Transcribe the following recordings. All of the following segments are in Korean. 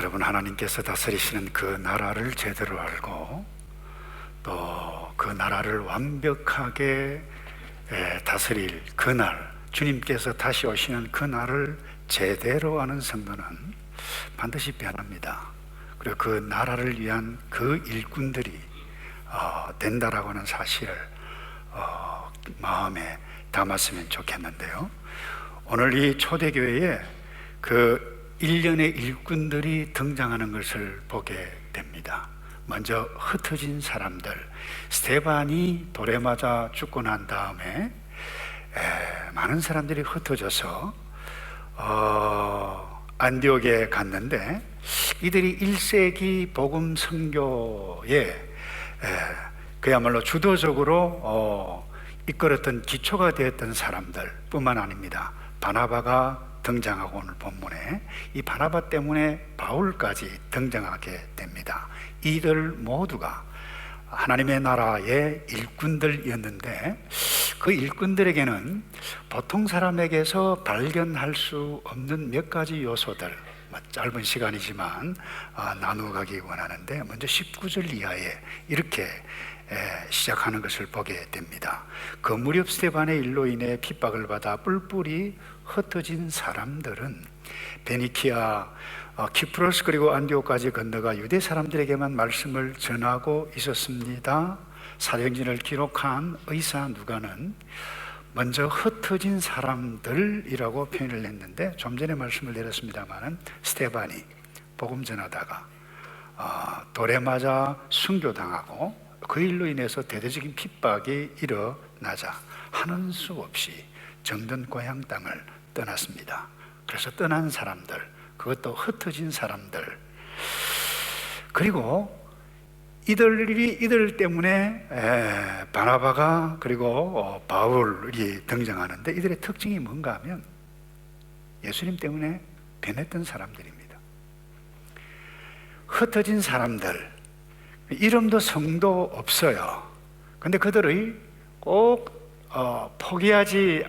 여러분, 하나님께서 다스리시는 그 나라를 제대로 알고 또 그 나라를 완벽하게 다스릴 그날, 주님께서 다시 오시는 그날을 제대로 아는 성도는 반드시 변합니다. 그리고 그 나라를 위한 그 일꾼들이 된다라고 하는 사실을 마음에 담았으면 좋겠는데요, 오늘 이 초대교회에 그 일련의 일꾼들이 등장하는 것을 보게 됩니다. 먼저 흩어진 사람들, 스데반이 돌에 맞아 죽고 난 다음에 많은 사람들이 흩어져서 안디옥에 갔는데, 이들이 1세기 복음 선교에 그야말로 주도적으로 이끌었던 기초가 되었던 사람들 뿐만 아닙니다. 바나바가 등장하고 오늘 본문에 이 바나바 때문에 바울까지 등장하게 됩니다. 이들 모두가 하나님의 나라의 일꾼들이었는데, 그 일꾼들에게는 보통 사람에게서 발견할 수 없는 몇 가지 요소들, 짧은 시간이지만 나누어가기 원하는데, 먼저 19절 이하에 이렇게 시작하는 것을 보게 됩니다. 그 무렵 스데반의 일로 인해 핍박을 받아 뿔뿔이 흩어진 사람들은 베니키아, 키프로스 그리고 안디옥까지 건너가 유대 사람들에게만 말씀을 전하고 있었습니다. 사도행전을 기록한 의사 누가는 먼저 흩어진 사람들이라고 표현을 했는데, 좀 전에 말씀을 드렸습니다마는 스데반이 복음 전하다가 돌에 맞아 순교당하고 그 일로 인해서 대대적인 핍박이 일어나자 하는 수 없이 정든 고향 땅을 떠났습니다. 그래서 떠난 사람들, 그것도 흩어진 사람들, 그리고 이들 때문에 바나바가 그리고 바울이 등장하는데, 이들의 특징이 뭔가 하면 예수님 때문에 변했던 사람들입니다. 흩어진 사람들, 이름도 성도 없어요. 근데 그들의 꼭 포기하지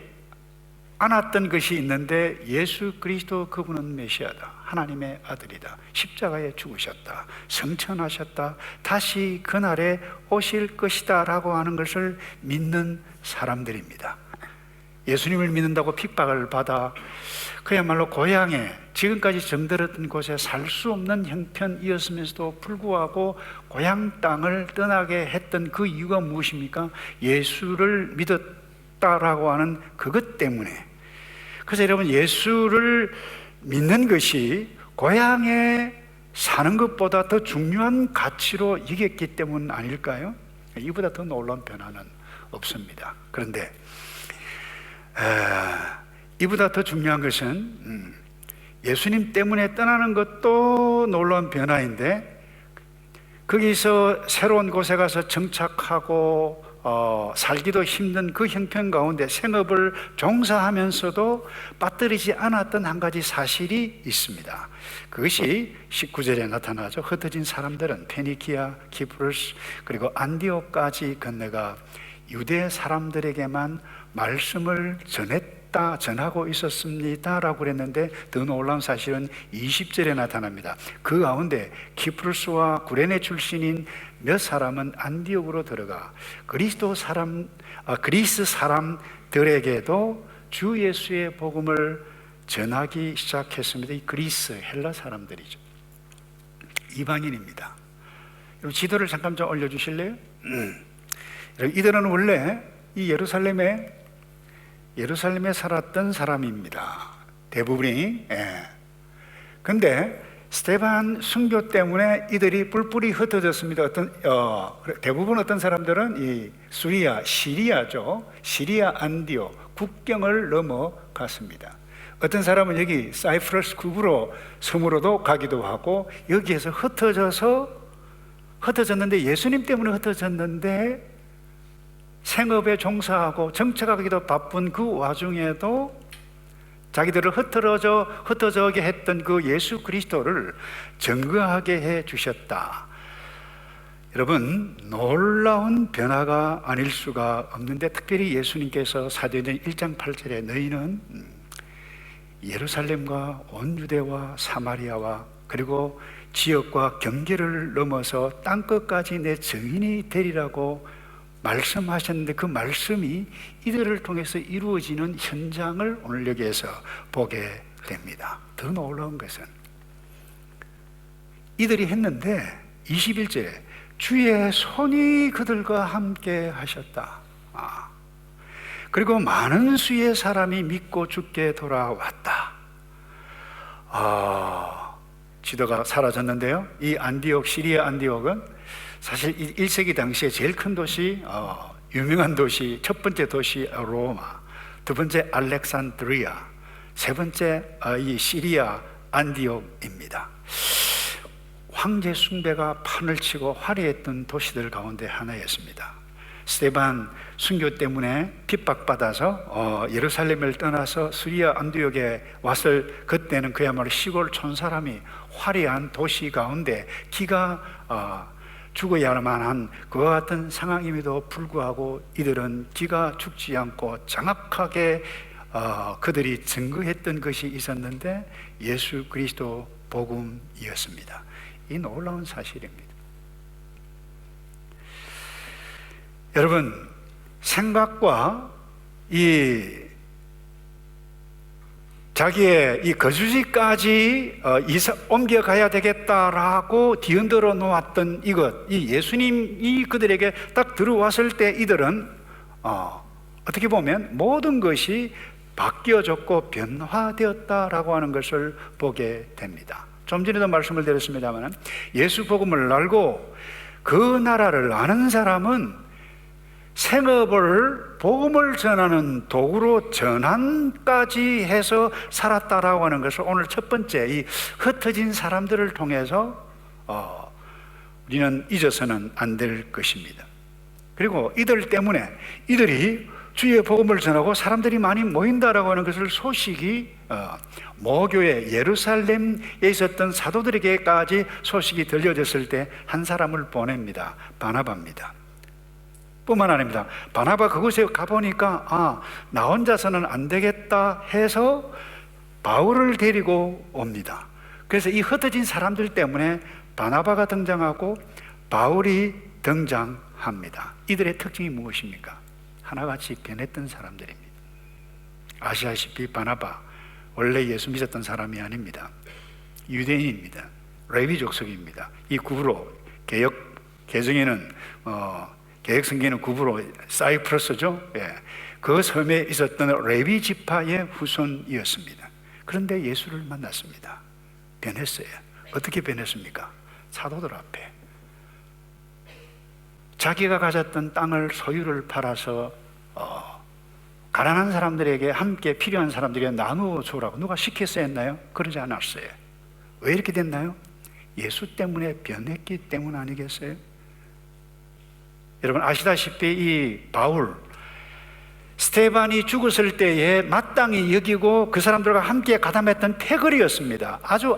않았던 것이 있는데, 예수 그리스도 그분은 메시아다, 하나님의 아들이다, 십자가에 죽으셨다, 성천하셨다, 다시 그날에 오실 것이다 라고 하는 것을 믿는 사람들입니다. 예수님을 믿는다고 핍박을 받아 그야말로 고향에, 지금까지 정들었던 곳에 살 수 없는 형편이었으면서도 불구하고 고향 땅을 떠나게 했던 그 이유가 무엇입니까? 예수를 믿었다라고 하는 그것 때문에. 그래서 여러분, 예수를 믿는 것이 고향에 사는 것보다 더 중요한 가치로 여겼기 때문 아닐까요? 이보다 더 놀라운 변화는 없습니다. 그런데 이보다 더 중요한 것은 예수님 때문에 떠나는 것도 놀라운 변화인데, 거기서 새로운 곳에 가서 정착하고 살기도 힘든 그 형편 가운데 생업을 종사하면서도 빠뜨리지 않았던 한 가지 사실이 있습니다. 그것이 19절에 나타나죠. 흩어진 사람들은 페니키아, 키프로스 그리고 안디옥까지 건너가 유대 사람들에게만 말씀을 전하고 있었습니다 라고 그랬는데, 더 놀라운 사실은 20절에 나타납니다. 그 가운데 키프로스와 구레네 출신인 몇 사람은 안디옥으로 들어가 그리스 사람들에게도 주 예수의 복음을 전하기 시작했습니다. 이 그리스, 헬라 사람들이죠. 이방인입니다. 여러분, 지도를 잠깐 좀 올려주실래요? 이들은 원래 이 예루살렘에 살았던 사람입니다. 대부분이. 근데 스데반 순교 때문에 이들이 뿔뿔이 흩어졌습니다. 대부분 어떤 사람들은 이 시리아죠. 시리아 안디옥 국경을 넘어갔습니다. 어떤 사람은 여기 사이프러스 국으로 섬으로도 가기도 하고, 여기에서 흩어졌는데, 예수님 때문에 흩어졌는데 생업에 종사하고 정착하기도 바쁜 그 와중에도 자기들을 흩어져게 했던 그 예수 그리스도를 증거하게 해 주셨다. 여러분, 놀라운 변화가 아닐 수가 없는데, 특별히 예수님께서 사도행전 1장 8절에 너희는 예루살렘과 온 유대와 사마리아와 그리고 지역과 경계를 넘어서 땅끝까지 내 증인이 되리라고 말씀하셨는데, 그 말씀이 이들을 통해서 이루어지는 현장을 오늘 여기에서 보게 됩니다. 더 놀라운 것은 이들이 했는데 21절에 주의 손이 그들과 함께 하셨다. 그리고 많은 수의 사람이 믿고 주께 돌아왔다. 지도가 사라졌는데요, 이 안디옥, 시리아 안디옥은 사실 1세기 당시에 제일 큰 도시, 유명한 도시, 첫 번째 도시 로마, 두 번째 알렉산드리아, 세 번째 이 시리아 안디옥입니다. 황제 숭배가 판을 치고 화려했던 도시들 가운데 하나였습니다. 스데반 순교 때문에 핍박받아서 예루살렘을 떠나서 시리아 안디옥에 왔을 그때는 그야말로 시골 촌사람이 화려한 도시 가운데 기가 죽어야만 한 그와 같은 상황임에도 불구하고 이들은 기가 죽지 않고 정확하게 그들이 증거했던 것이 있었는데 예수 그리스도 복음이었습니다. 이 놀라운 사실입니다. 여러분, 생각과 자기의 이 거주지까지 옮겨가야 되겠다라고 뒤흔들어 놓았던 이 예수님이 그들에게 딱 들어왔을 때 이들은 어떻게 보면 모든 것이 바뀌어졌고 변화되었다라고 하는 것을 보게 됩니다. 좀 전에도 말씀을 드렸습니다만, 예수 복음을 알고 그 나라를 아는 사람은 생업을 복음을 전하는 도구로 전환까지 해서 살았다라고 하는 것을 오늘 첫 번째 이 흩어진 사람들을 통해서 우리는 잊어서는 안 될 것입니다. 그리고 이들 때문에 이들이 주의 복음을 전하고 사람들이 많이 모인다라고 하는 것을 소식이 모교회 예루살렘에 있었던 사도들에게까지 소식이 들려졌을 때 한 사람을 보냅니다. 바나바입니다. 뿐만 아닙니다. 바나바 그곳에 가보니까 나 혼자서는 안 되겠다 해서 바울을 데리고 옵니다. 그래서 이 흩어진 사람들 때문에 바나바가 등장하고 바울이 등장합니다. 이들의 특징이 무엇입니까? 하나같이 변했던 사람들입니다. 아시다시피 바나바 원래 예수 믿었던 사람이 아닙니다. 유대인입니다. 레위 족속입니다. 이 구브로 개정에는 개혁 성경에는 구브로 사이프러스죠. 그 섬에 있었던 레위 지파의 후손이었습니다. 그런데 예수를 만났습니다. 변했어요. 어떻게 변했습니까? 사도들 앞에 자기가 가졌던 땅을 소유를 팔아서 가난한 사람들에게, 함께 필요한 사람들에게 나누어 주라고 누가 시켰어야 했나요? 그러지 않았어요. 왜 이렇게 됐나요? 예수 때문에 변했기 때문 아니겠어요? 여러분 아시다시피 이 바울, 스데반이 죽었을 때에 마땅히 여기고 그 사람들과 함께 가담했던 패거리였습니다. 아주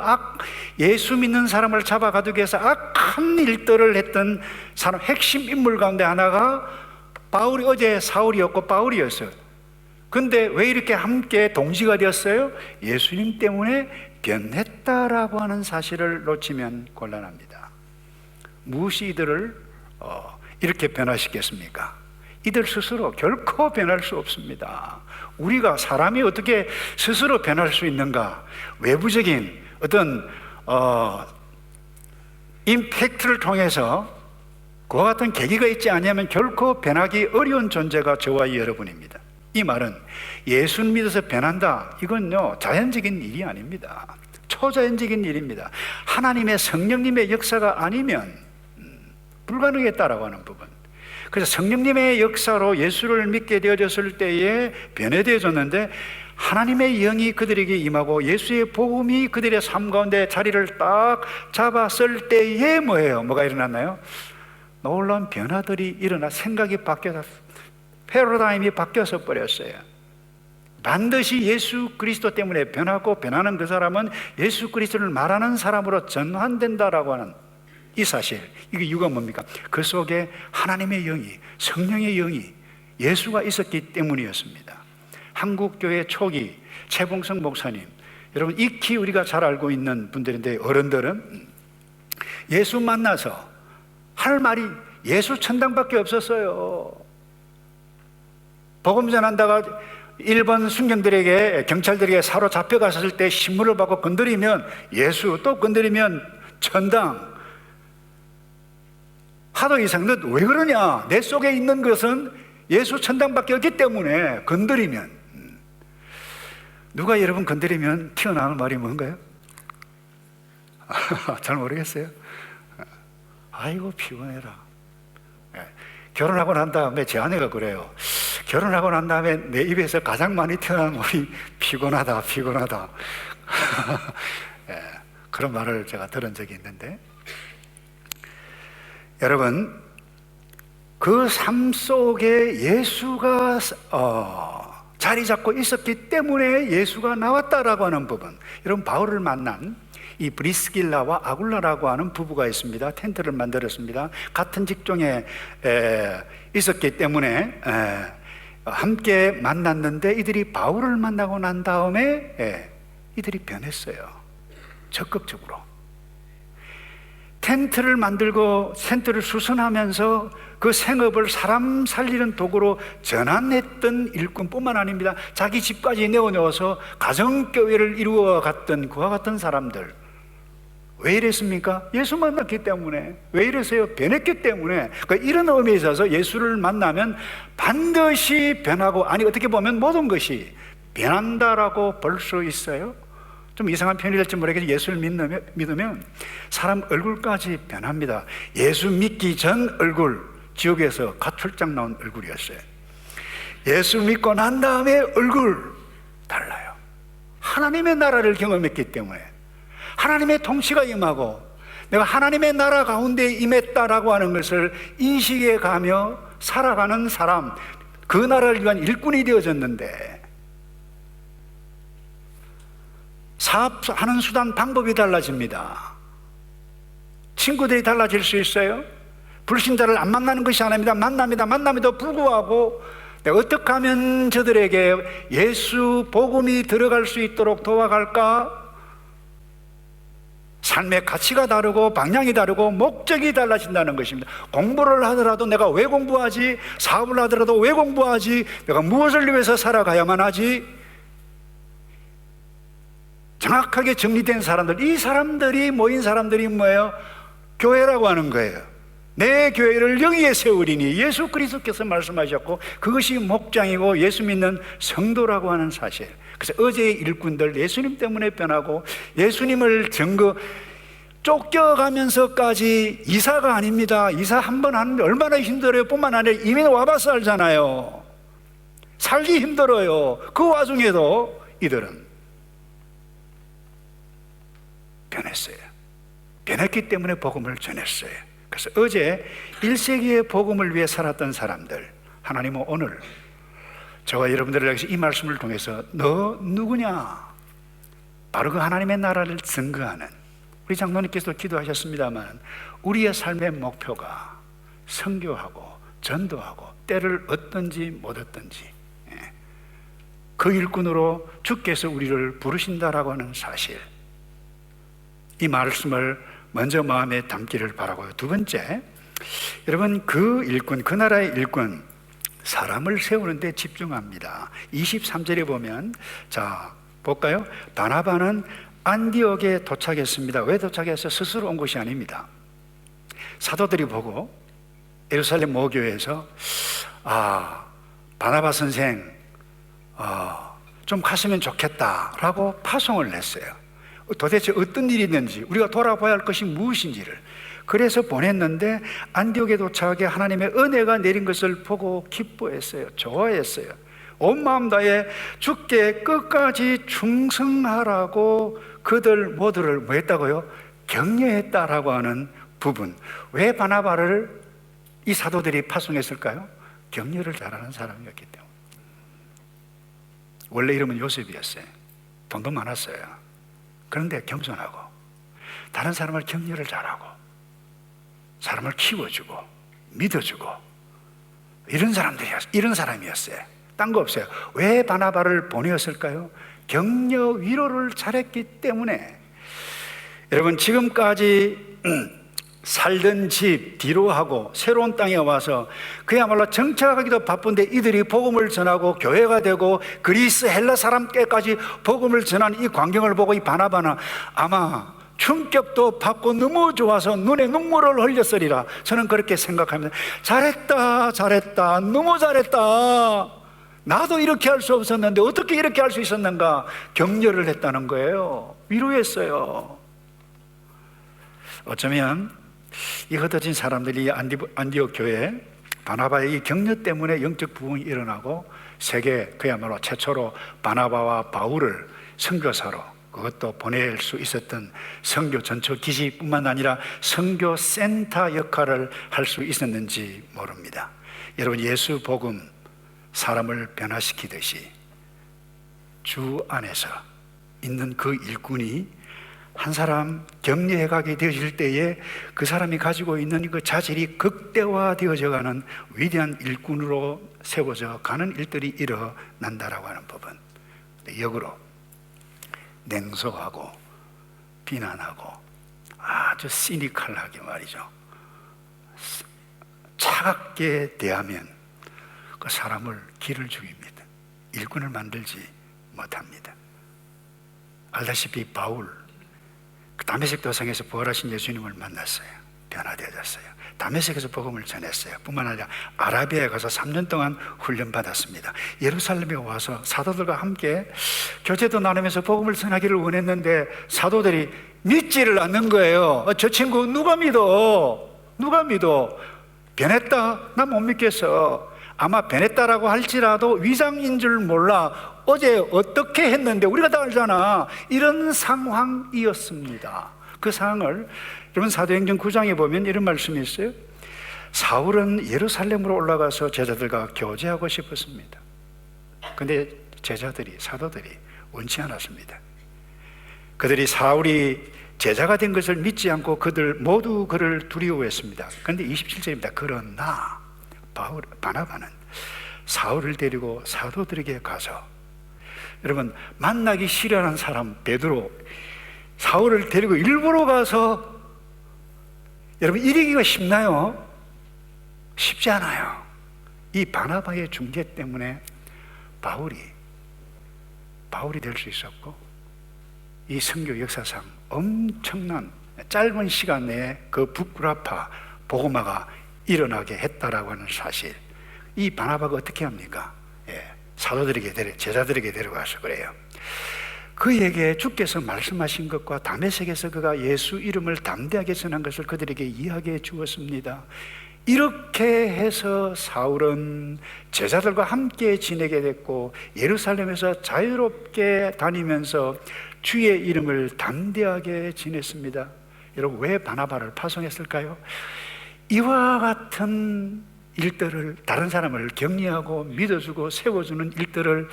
예수 믿는 사람을 잡아가두기 위해서 악한 일들을 했던 사람, 핵심 인물 가운데 하나가 바울이, 어제 사울이었고 바울이었어요. 근데 왜 이렇게 함께 동지가 되었어요? 예수님 때문에 변했다라고 하는 사실을 놓치면 곤란합니다. 무엇이 이들을 이렇게 변화시켰습니까? 이들 스스로 결코 변할 수 없습니다. 우리가 사람이 어떻게 스스로 변할 수 있는가? 외부적인 어떤 임팩트를 통해서 그와 같은 계기가 있지 않으면 결코 변하기 어려운 존재가 저와 여러분입니다. 이 말은 예수 믿어서 변한다, 이건요 자연적인 일이 아닙니다. 초자연적인 일입니다. 하나님의 성령님의 역사가 아니면 불가능했다라고 하는 부분. 그래서 성령님의 역사로 예수를 믿게 되어졌을 때에 변해되어졌는데, 하나님의 영이 그들에게 임하고 예수의 복음이 그들의 삶 가운데 자리를 딱 잡았을 때에 뭐가 일어났나요? 놀라운 변화들이 일어나, 생각이 바뀌어서 패러다임이 바뀌어서 버렸어요. 반드시 예수 그리스도 때문에 변하고, 변하는 그 사람은 예수 그리스도를 말하는 사람으로 전환된다라고 하는 이 사실, 이게 이유가 뭡니까? 그 속에 하나님의 영이, 성령의 영이, 예수가 있었기 때문이었습니다. 한국교회 초기 최봉성 목사님, 여러분, 익히 우리가 잘 알고 있는 분들인데, 어른들은 예수 만나서 할 말이 예수 천당밖에 없었어요. 복음 전한다가 일본 순경들에게, 경찰들에게 사로잡혀 갔을 때 신문을 받고 건드리면 예수, 또 건드리면 천당. 하도 이상, 너 왜 그러냐? 내 속에 있는 것은 예수 천당밖에 없기 때문에 건드리면. 누가 여러분 건드리면 튀어나오는 말이 뭔가요? 잘 모르겠어요. 아이고 피곤해라. 결혼하고 난 다음에 제 아내가 그래요. 결혼하고 난 다음에 내 입에서 가장 많이 튀어나오는 말이 피곤하다, 피곤하다. 그런 말을 제가 들은 적이 있는데, 여러분, 그 삶 속에 예수가 자리 잡고 있었기 때문에 예수가 나왔다라고 하는 부분. 여러분, 바울을 만난 이 브리스길라와 아굴라라고 하는 부부가 있습니다. 텐트를 만들었습니다. 같은 직종에 있었기 때문에 함께 만났는데, 이들이 바울을 만나고 난 다음에 이들이 변했어요. 적극적으로 텐트를 만들고 텐트를 수선하면서 그 생업을 사람 살리는 도구로 전환했던 일꾼뿐만 아닙니다. 자기 집까지 내어놓아서 가정교회를 이루어 갔던 그와 같은 사람들. 왜 이랬습니까? 예수 만났기 때문에. 왜 이랬어요? 변했기 때문에. 그러니까 이런 의미에 있어서 예수를 만나면 반드시 변하고, 아니 어떻게 보면 모든 것이 변한다라고 볼 수 있어요. 좀 이상한 표현일지 모르겠지만 예수를 믿으면 사람 얼굴까지 변합니다. 예수 믿기 전 얼굴, 지옥에서 가출장 나온 얼굴이었어요. 예수 믿고 난 다음에 얼굴 달라요. 하나님의 나라를 경험했기 때문에, 하나님의 통치가 임하고 내가 하나님의 나라 가운데 임했다라고 하는 것을 인식해 가며 살아가는 사람, 그 나라를 위한 일꾼이 되어졌는데, 사업하는 수단, 방법이 달라집니다. 친구들이 달라질 수 있어요. 불신자를 안 만나는 것이 아닙니다. 만남에도 불구하고 내가 어떻게 하면 저들에게 예수 복음이 들어갈 수 있도록 도와갈까? 삶의 가치가 다르고 방향이 다르고 목적이 달라진다는 것입니다. 공부를 하더라도 내가 왜 공부하지? 사업을 하더라도 왜 공부하지? 내가 무엇을 위해서 살아가야만 하지? 정확하게 정리된 사람들, 이 사람들이 모인 사람들이 뭐예요? 교회라고 하는 거예요. 내 교회를 여기에 세우리니, 예수 그리스도께서 말씀하셨고 그것이 목장이고 예수 믿는 성도라고 하는 사실. 그래서 어제의 일꾼들 예수님 때문에 변하고, 예수님을 쫓겨가면서까지 이사가 아닙니다. 이사 한 번 하는데 얼마나 힘들어요. 뿐만 아니라 이미 와봐서 알잖아요. 살기 힘들어요. 그 와중에도 이들은 변했어요. 변했기 때문에 복음을 전했어요. 그래서 어제 1세기의 복음을 위해 살았던 사람들, 하나님은 오늘 저와 여러분들을 향해서 이 말씀을 통해서 너 누구냐? 바로 그 하나님의 나라를 증거하는, 우리 장로님께서도 기도하셨습니다만 우리의 삶의 목표가 선교하고 전도하고, 때를 얻든지 못 얻든지 그 일꾼으로 주께서 우리를 부르신다라고 하는 사실, 이 말씀을 먼저 마음에 담기를 바라고요. 두 번째, 여러분, 그 일꾼, 그 나라의 일꾼, 사람을 세우는 데 집중합니다. 23절에 보면, 자 볼까요? 바나바는 안디옥에 도착했습니다. 왜 도착했어요? 스스로 온 것이 아닙니다. 사도들이 보고 예루살렘 모교회에서 바나바 선생 좀 갔으면 좋겠다라고 파송을 냈어요. 도대체 어떤 일이 있는지, 우리가 돌아봐야 할 것이 무엇인지를. 그래서 보냈는데 안디옥에 도착하게 하나님의 은혜가 내린 것을 보고 기뻐했어요. 좋아했어요. 온 마음 다해 주께 끝까지 충성하라고 그들 모두를 뭐 했다고요? 격려했다라고 하는 부분. 왜 바나바를 이 사도들이 파송했을까요? 격려를 잘하는 사람이었기 때문에. 원래 이름은 요셉이었어요. 돈도 많았어요. 그런데 겸손하고 다른 사람을 격려를 잘하고 사람을 키워주고 믿어주고 이런 사람이었어요. 딴 거 없어요. 왜 바나바를 보내었을까요? 격려 위로를 잘했기 때문에 여러분 지금까지 살던 집 뒤로 하고 새로운 땅에 와서 그야말로 정착하기도 바쁜데 이들이 복음을 전하고 교회가 되고 그리스 헬라 사람께까지 복음을 전하는 이 광경을 보고 이 바나바는 아마 충격도 받고 너무 좋아서 눈에 눈물을 흘렸으리라. 저는 그렇게 생각합니다. 잘했다, 잘했다, 너무 잘했다. 나도 이렇게 할 수 없었는데 어떻게 이렇게 할 수 있었는가. 격려를 했다는 거예요. 위로했어요. 어쩌면 이 흩어진 사람들이 안디옥 교회 바나바의 이 격려 때문에 영적 부흥이 일어나고 세계 그야말로 최초로 바나바와 바울을 선교사로 그것도 보낼 수 있었던 선교 전초 기지뿐만 아니라 선교 센터 역할을 할 수 있었는지 모릅니다. 여러분 예수 복음 사람을 변화시키듯이 주 안에서 있는 그 일꾼이 한 사람 격려해 가게 되어질 때에 그 사람이 가지고 있는 그 자질이 극대화되어져 가는 위대한 일꾼으로 세워져 가는 일들이 일어난다라고 하는 법은 역으로 냉소하고 비난하고 아주 시니컬하게 말이죠, 차갑게 대하면 그 사람을 길을 죽입니다. 일꾼을 만들지 못합니다. 알다시피 바울 다메섹 도상에서 부활하신 예수님을 만났어요. 변화되어졌어요. 다메섹에서 복음을 전했어요. 뿐만 아니라 아라비아에 가서 3년 동안 훈련받았습니다. 예루살렘에 와서 사도들과 함께 교제도 나누면서 복음을 전하기를 원했는데 사도들이 믿지를 않는 거예요. 저 친구 누가 믿어? 누가 믿어? 변했다? 나 못 믿겠어. 아마 변했다라고 할지라도 위장인 줄 몰라. 어제 어떻게 했는데 우리가 다 알잖아. 이런 상황이었습니다. 그 상황을 여러분 사도행전 9장에 보면 이런 말씀이 있어요. 사울은 예루살렘으로 올라가서 제자들과 교제하고 싶었습니다. 그런데 제자들이, 사도들이 원치 않았습니다. 그들이 사울이 제자가 된 것을 믿지 않고 그들 모두 그를 두려워했습니다. 그런데 27절입니다. 그러나 바나바는 사울을 데리고 사도들에게 가서, 여러분 만나기 싫어하는 사람 베드로 사울을 데리고 일부러 가서 여러분 이기기가 쉽나요? 쉽지 않아요. 이 바나바의 중재 때문에 바울이 될 수 있었고 이 선교 역사상 엄청난 짧은 시간 내에 그 북구라파 복음화가 일어나게 했다라고 하는 사실, 이 바나바가 어떻게 합니까? 사도들에게 제자들에게 데려가서 그래요. 그에게 주께서 말씀하신 것과 다메섹에서 그가 예수 이름을 담대하게 전한 것을 그들에게 이야기해 주었습니다. 이렇게 해서 사울은 제자들과 함께 지내게 됐고 예루살렘에서 자유롭게 다니면서 주의 이름을 담대하게 지냈습니다. 여러분 왜 바나바를 파송했을까요? 이와 같은 일들을, 다른 사람을 격려하고 믿어주고 세워주는 일들을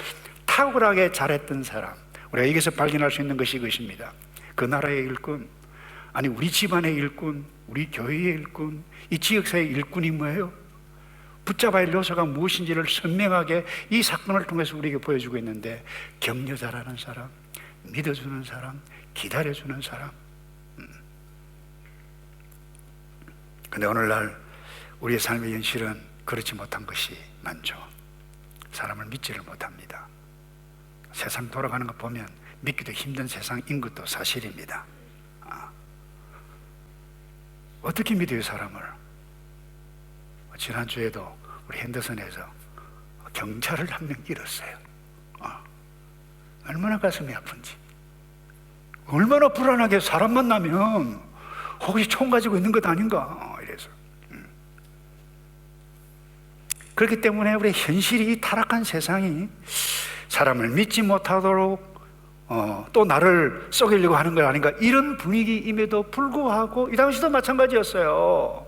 탁월하게 잘했던 사람, 우리가 여기서 발견할 수 있는 것이 이것입니다. 그 나라의 일꾼, 아니 우리 집안의 일꾼, 우리 교회의 일꾼, 이 지역사회의 일꾼이 뭐예요? 붙잡아야 할 요소가 무엇인지를 선명하게 이 사건을 통해서 우리에게 보여주고 있는데, 격려 잘하는 사람, 믿어주는 사람, 기다려주는 사람. 근데 오늘날 우리의 삶의 현실은 그렇지 못한 것이 많죠. 사람을 믿지를 못합니다. 세상 돌아가는 거 보면 믿기도 힘든 세상인 것도 사실입니다. 어떻게 믿어요 사람을? 지난주에도 우리 핸더슨에서 경찰을 한 명 잃었어요. 얼마나 가슴이 아픈지, 얼마나 불안하게 사람 만나면 혹시 총 가지고 있는 것 아닌가 이래서. 그렇기 때문에 우리 현실이, 이 타락한 세상이 사람을 믿지 못하도록 또 나를 속이려고 하는 것 아닌가, 이런 분위기임에도 불구하고 이 당시도 마찬가지였어요.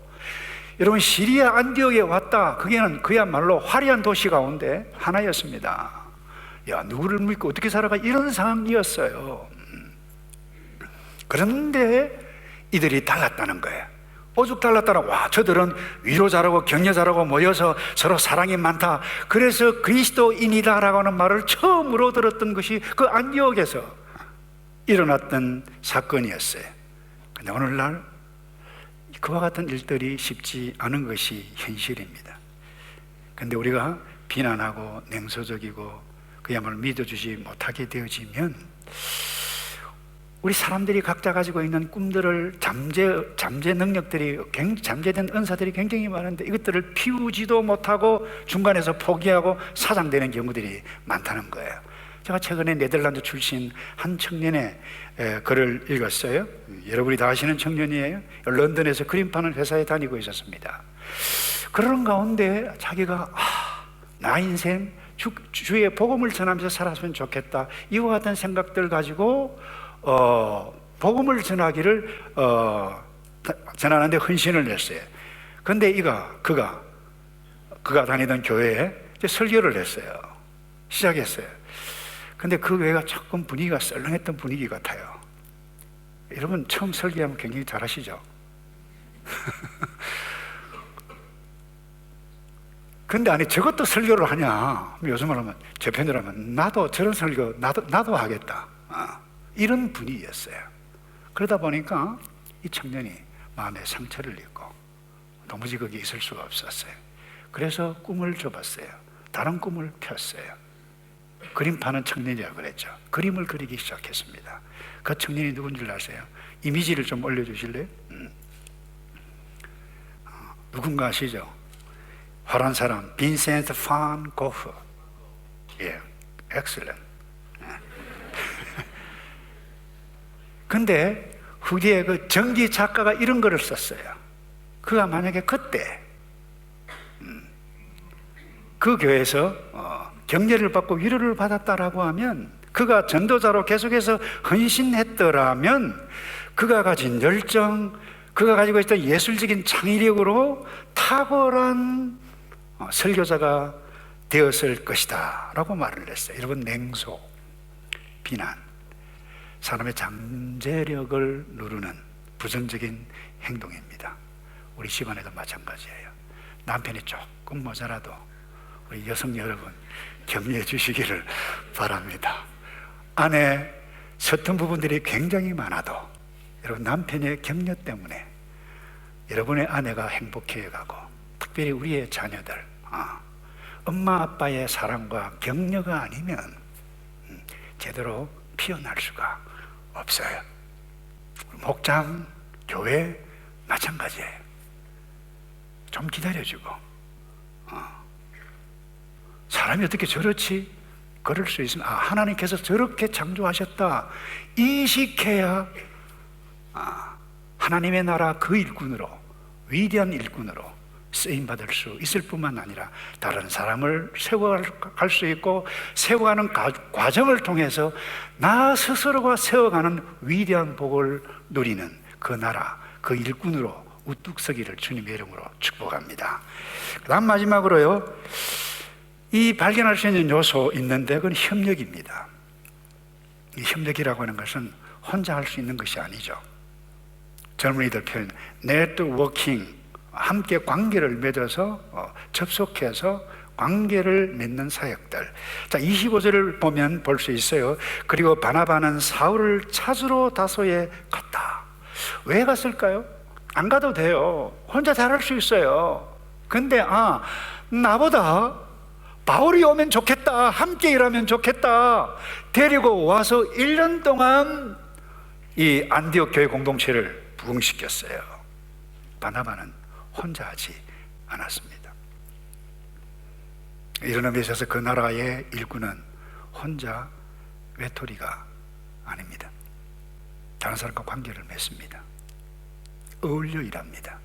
여러분 시리아 안디옥에 왔다, 그게는 그야말로 화려한 도시 가운데 하나였습니다. 야, 누구를 믿고 어떻게 살아가, 이런 상황이었어요. 그런데 이들이 달랐다는 거예요. 오죽달랐더라. 와, 저들은 위로 잘하고 격려 잘하고 모여서 서로 사랑이 많다. 그래서 그리스도인이다라고 하는 말을 처음으로 들었던 것이 그 안디옥에서 일어났던 사건이었어요. 근데 오늘날 그와 같은 일들이 쉽지 않은 것이 현실입니다. 근데 우리가 비난하고 냉소적이고 그야말로 믿어주지 못하게 되어지면 우리 사람들이 각자 가지고 있는 꿈들을 잠재 능력들이, 잠재된 은사들이 굉장히 많은데 이것들을 피우지도 못하고 중간에서 포기하고 사장되는 경우들이 많다는 거예요. 제가 최근에 네덜란드 출신 한 청년의 글을 읽었어요. 여러분이 다 아시는 청년이에요. 런던에서 그림 파는 회사에 다니고 있었습니다. 그런 가운데 자기가 나 인생 주의 복음을 전하면서 살았으면 좋겠다, 이와 같은 생각들 가지고 복음을 전하기를 전하는데 헌신을 냈어요. 근데 그가 다니던 교회에 이제 설교를 했어요. 시작했어요. 근데 그 교회가 조금 분위기가 썰렁했던 분위기 같아요. 여러분 처음 설교하면 굉장히 잘하시죠? 근데 아니 저것도 설교를 하냐? 요즘 말하면 제 편으로 하면 나도 저런 설교 나도 하겠다. 이런 분위기였어요. 그러다 보니까 이 청년이 마음에 상처를 입고 도무지 거기 있을 수가 없었어요. 그래서 꿈을 줘봤어요. 다른 꿈을 폈어요. 그림 파는 청년이라고 그랬죠. 그림을 그리기 시작했습니다. 그 청년이 누군지 아세요? 이미지를 좀 올려주실래요? 누군가 아시죠? 화려한 사람, 빈센트 판 고흐. 예, 엑셀런트. 근데 후기에 그 전기 작가가 이런 글을 썼어요. 그가 만약에 그때 그 교회에서 격려를 받고 위로를 받았다라고 하면, 그가 전도자로 계속해서 헌신했더라면 그가 가진 열정, 그가 가지고 있던 예술적인 창의력으로 탁월한 설교자가 되었을 것이다 라고 말을 했어요. 여러분, 냉소, 비난, 사람의 잠재력을 누르는 부정적인 행동입니다. 우리 집안에도 마찬가지예요. 남편이 조금 모자라도 우리 여성 여러분 격려해 주시기를 바랍니다. 아내 서툰 부분들이 굉장히 많아도 여러분 남편의 격려 때문에 여러분의 아내가 행복해가고, 특별히 우리의 자녀들 엄마 아빠의 사랑과 격려가 아니면 제대로 피어날 수가 없어요. 목장, 교회 마찬가지예요. 좀 기다려주고 사람이 어떻게 저렇지? 그럴 수 있으면 하나님께서 저렇게 창조하셨다 인식해야 하나님의 나라 그 일꾼으로, 위대한 일꾼으로 쓰임받을 수 있을 뿐만 아니라 다른 사람을 세워갈 수 있고, 세워가는 과정을 통해서 나 스스로가 세워가는 위대한 복을 누리는 그 나라, 그 일꾼으로 우뚝 서기를 주님의 이름으로 축복합니다. 그 다음 마지막으로요, 이 발견할 수 있는 요소 있는데 그건 협력입니다. 이 협력이라고 하는 것은 혼자 할 수 있는 것이 아니죠. 젊은이들 표현 네트워킹, 함께 관계를 맺어서 접속해서 관계를 맺는 사역들. 자, 25절을 보면 볼 수 있어요. 그리고 바나바는 사울을 찾으러 다소에 갔다. 왜 갔을까요? 안 가도 돼요. 혼자 잘할 수 있어요. 근데 나보다 바울이 오면 좋겠다, 함께 일하면 좋겠다, 데리고 와서 1년 동안 이 안디옥 교회 공동체를 부흥시켰어요. 바나바는 혼자 하지 않았습니다. 이런 의미에 있어서 그 나라의 일꾼은 혼자 외톨이가 아닙니다. 다른 사람과 관계를 맺습니다. 어울려 일합니다.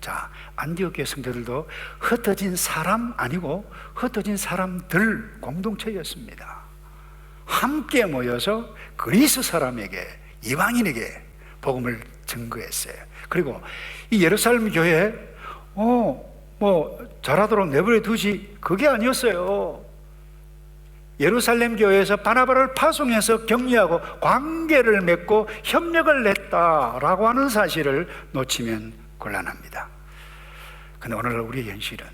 자, 안디옥 교회 성도들도 흩어진 사람 아니고 흩어진 사람들 공동체였습니다. 함께 모여서 그리스 사람에게, 이방인에게 복음을 증거했어요. 그리고 이 예루살렘 교회 잘하도록 내버려 두지, 그게 아니었어요. 예루살렘 교회에서 바나바를 파송해서 격려하고 관계를 맺고 협력을 냈다라고 하는 사실을 놓치면 곤란합니다. 근데 오늘날 우리의 현실은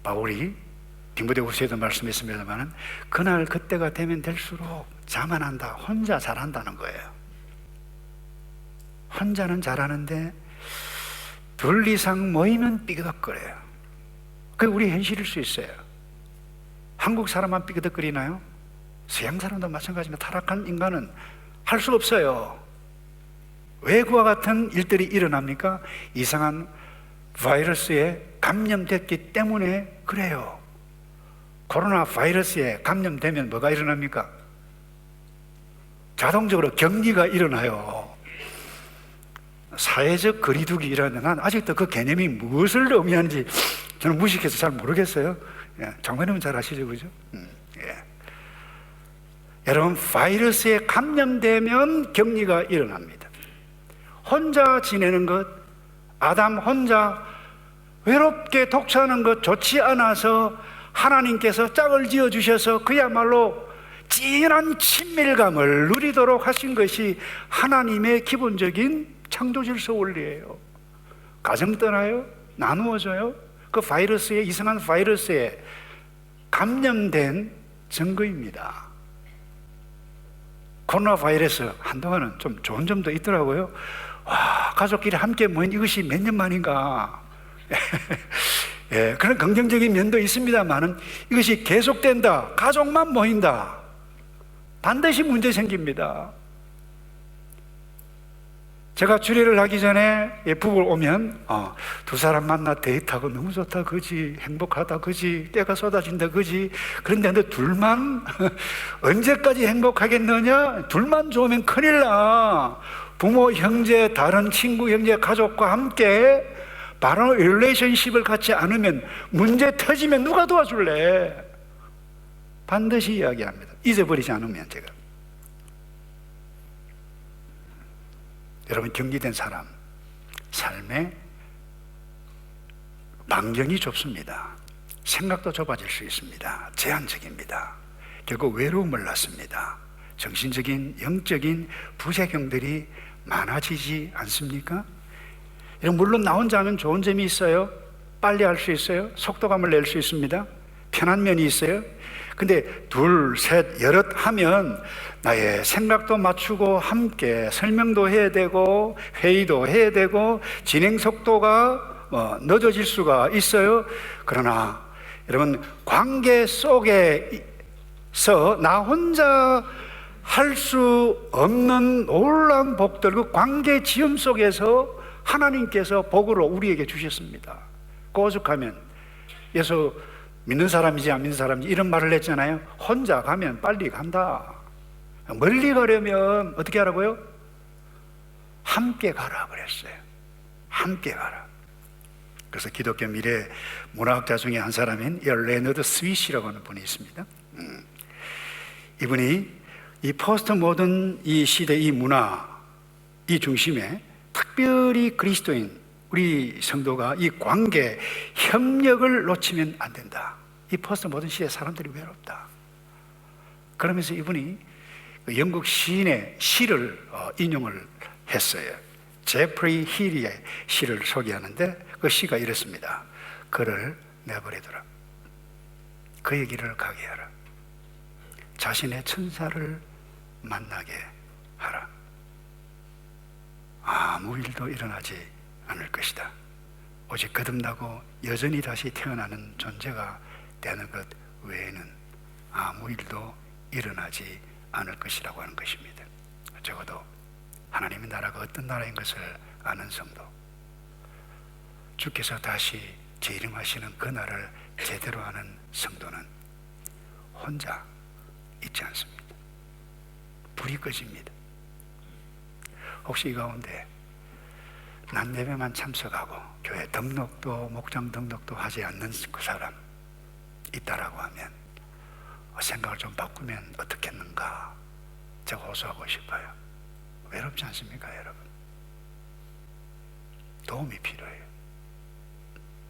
바울이 디모데후서에도 말씀했습니다만 그날 그때가 되면 될수록 자만한다, 혼자 잘한다는 거예요. 혼자는 잘하는데 둘 이상 모이면 삐그덕거려요. 그게 우리 현실일 수 있어요. 한국 사람만 삐그덕거리나요? 서양 사람도 마찬가지입니다. 타락한 인간은 할 수 없어요. 왜 그와 같은 일들이 일어납니까? 이상한 바이러스에 감염됐기 때문에 그래요. 코로나 바이러스에 감염되면 뭐가 일어납니까? 자동적으로 격리가 일어나요. 사회적 거리두기 일어나는데 난 아직도 그 개념이 무엇을 의미하는지 저는 무식해서 잘 모르겠어요. 예, 장관님은 잘 아시죠, 그죠? 예. 여러분, 바이러스에 감염되면 격리가 일어납니다. 혼자 지내는 것, 아담 혼자 외롭게 독처하는 것 좋지 않아서 하나님께서 짝을 지어 주셔서 그야말로 진한 친밀감을 누리도록 하신 것이 하나님의 기본적인 창조 질서 원리예요. 가정 떠나요? 나누어져요? 그 바이러스에, 이상한 바이러스에 감염된 증거입니다. 코로나 바이러스 한동안은 좀 좋은 점도 있더라고요. 와, 가족끼리 함께 모인 이것이 몇 년 만인가. 예, 그런 긍정적인 면도 있습니다만은 이것이 계속된다, 가족만 모인다, 반드시 문제 생깁니다. 제가 주례를 하기 전에 부부를 오면 두 사람 만나 데이트하고 너무 좋다 그지, 행복하다 그지, 때가 쏟아진다 그지. 그런데 너 둘만 언제까지 행복하겠느냐? 둘만 좋으면 큰일 나. 부모, 형제, 다른 친구, 형제, 가족과 함께 바로 릴레이션십을 갖지 않으면 문제 터지면 누가 도와줄래? 반드시 이야기합니다. 잊어버리지 않으면. 제가 여러분, 격리된 사람 삶에 반경이 좁습니다. 생각도 좁아질 수 있습니다. 제한적입니다. 결국 외로움을 낳습니다. 정신적인, 영적인 부작용들이 많아지지 않습니까? 물론 나 혼자 하면 좋은 점이 있어요. 빨리 할 수 있어요. 속도감을 낼 수 있습니다. 편한 면이 있어요. 근데 둘, 셋, 여럿 하면 나의 생각도 맞추고 함께 설명도 해야 되고 회의도 해야 되고 진행 속도가 늦어질 수가 있어요. 그러나 여러분, 관계 속에서 나 혼자 할 수 없는 놀라운 복들, 그 관계 지음 속에서 하나님께서 복으로 우리에게 주셨습니다. 오죽하면 예수 믿는 사람이지 안 믿는 사람이지 이런 말을 했잖아요. 혼자 가면 빨리 간다. 멀리 가려면 어떻게 하라고요? 함께 가라 그랬어요. 함께 가라. 그래서 기독교 미래 문화학자 중에 한 사람인 레너드 스위시라고 하는 분이 있습니다. 이분이 이 포스트 모던 이 시대 이 문화 이 중심에 특별히 그리스도인 우리 성도가 이 관계, 협력을 놓치면 안 된다. 이 포스트 모던 시대 사람들이 외롭다. 그러면서 이분이 영국 시인의 시를 인용을 했어요. 제프리 힐의 시를 소개하는데 그 시가 이렇습니다. 그를 내버리더라. 그의 길을 가게 하라. 자신의 천사를 만나게 하라. 아무 일도 일어나지 않을 것이다. 오직 거듭나고 여전히 다시 태어나는 존재가 되는 것 외에는 아무 일도 일어나지 않을 것이라고 하는 것입니다. 적어도 하나님의 나라가 어떤 나라인 것을 아는 성도, 주께서 다시 재림하시는 그 날을 제대로 아는 성도는 혼자 있지 않습니다. 불이 꺼집니다. 혹시 이 가운데 난 예배만 참석하고 교회 등록도 목장 등록도 하지 않는 그 사람 있다라고 하면 생각을 좀 바꾸면 어떻겠는가 제가 호소하고 싶어요. 외롭지 않습니까, 여러분? 도움이 필요해요.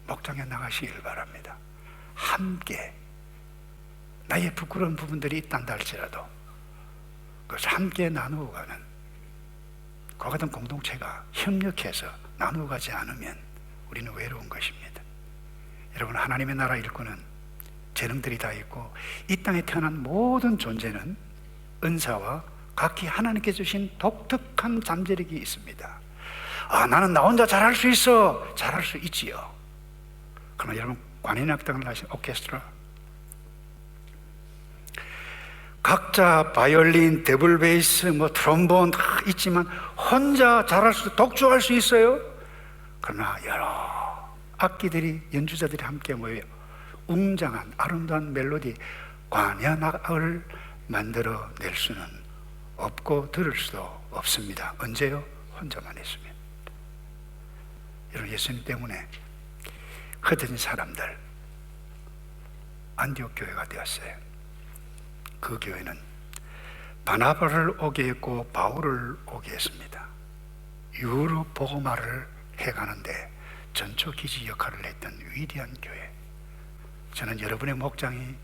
목장에 나가시길 바랍니다. 함께 나의 부끄러운 부분들이 있단다 할지라도 그것을 함께 나누어 가는 그 그와 같은 공동체가 협력해서 나누어가지 않으면 우리는 외로운 것입니다. 여러분, 하나님의 나라 일꾼은 재능들이 다 있고 이 땅에 태어난 모든 존재는 은사와 각기 하나님께 주신 독특한 잠재력이 있습니다. 나는 나 혼자 잘할 수 있어. 잘할 수 있지요. 그러나 여러분, 관현악당을 하신 오케스트라, 각자 바이올린, 더블 베이스, 트롬본 다 있지만 혼자 잘할 수, 독주할 수 있어요. 그러나 여러 악기들이, 연주자들이 함께 모여 웅장한 아름다운 멜로디, 관현악을 만들어 낼 수는 없고 들을 수도 없습니다. 언제요? 혼자만 있으면. 여러분, 예수님 때문에 흩어진 사람들, 안디옥 교회가 되었어요. 그 교회는 바나바를 오게 했고 바울을 오게 했습니다. 유럽 복음화를 해가는데 전초기지 역할을 했던 위대한 교회. 저는 여러분의 목장이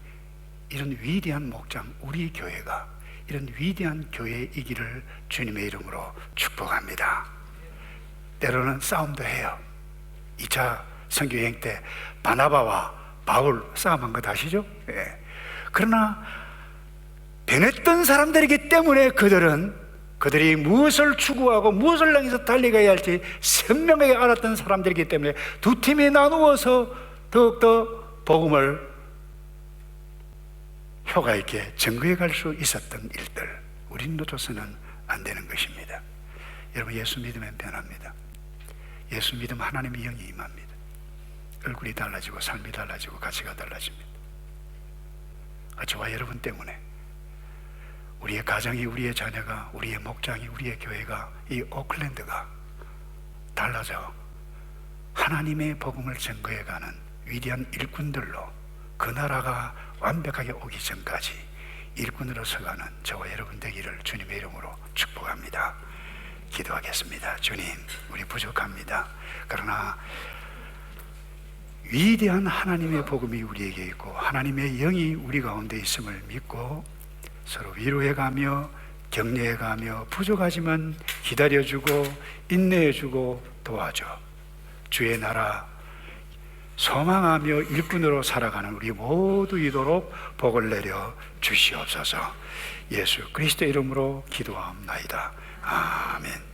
이런 위대한 목장, 우리 교회가 이런 위대한 교회이기를 주님의 이름으로 축복합니다. 때로는 싸움도 해요. 2차 선교여행 때 바나바와 바울 싸움한 거 아시죠? 예. 그러나 변했던 사람들이기 때문에 그들이 무엇을 추구하고 무엇을 향해서 달려가야 할지 선명하게 알았던 사람들이기 때문에 두 팀이 나누어서 더욱더 복음을 효과 있게 증거해 갈 수 있었던 일들, 우리는 놓쳐서는 안 되는 것입니다. 여러분, 예수 믿으면 변합니다. 예수 믿으면 하나님의 영이 임합니다. 얼굴이 달라지고 삶이 달라지고 가치가 달라집니다. 저와 여러분 때문에 우리의 가정이, 우리의 자녀가, 우리의 목장이, 우리의 교회가, 이 오클랜드가 달라져 하나님의 복음을 증거해가는 위대한 일꾼들로, 그 나라가 완벽하게 오기 전까지 일꾼으로 서가는 저와 여러분 되기를 주님의 이름으로 축복합니다. 기도하겠습니다. 주님, 우리 부족합니다. 그러나 위대한 하나님의 복음이 우리에게 있고 하나님의 영이 우리 가운데 있음을 믿고 서로 위로해가며 격려해가며 부족하지만 기다려주고 인내해주고 도와줘 주의 나라 소망하며 일꾼으로 살아가는 우리 모두이도록 복을 내려 주시옵소서. 예수 그리스도 이름으로 기도합나이다. 아멘.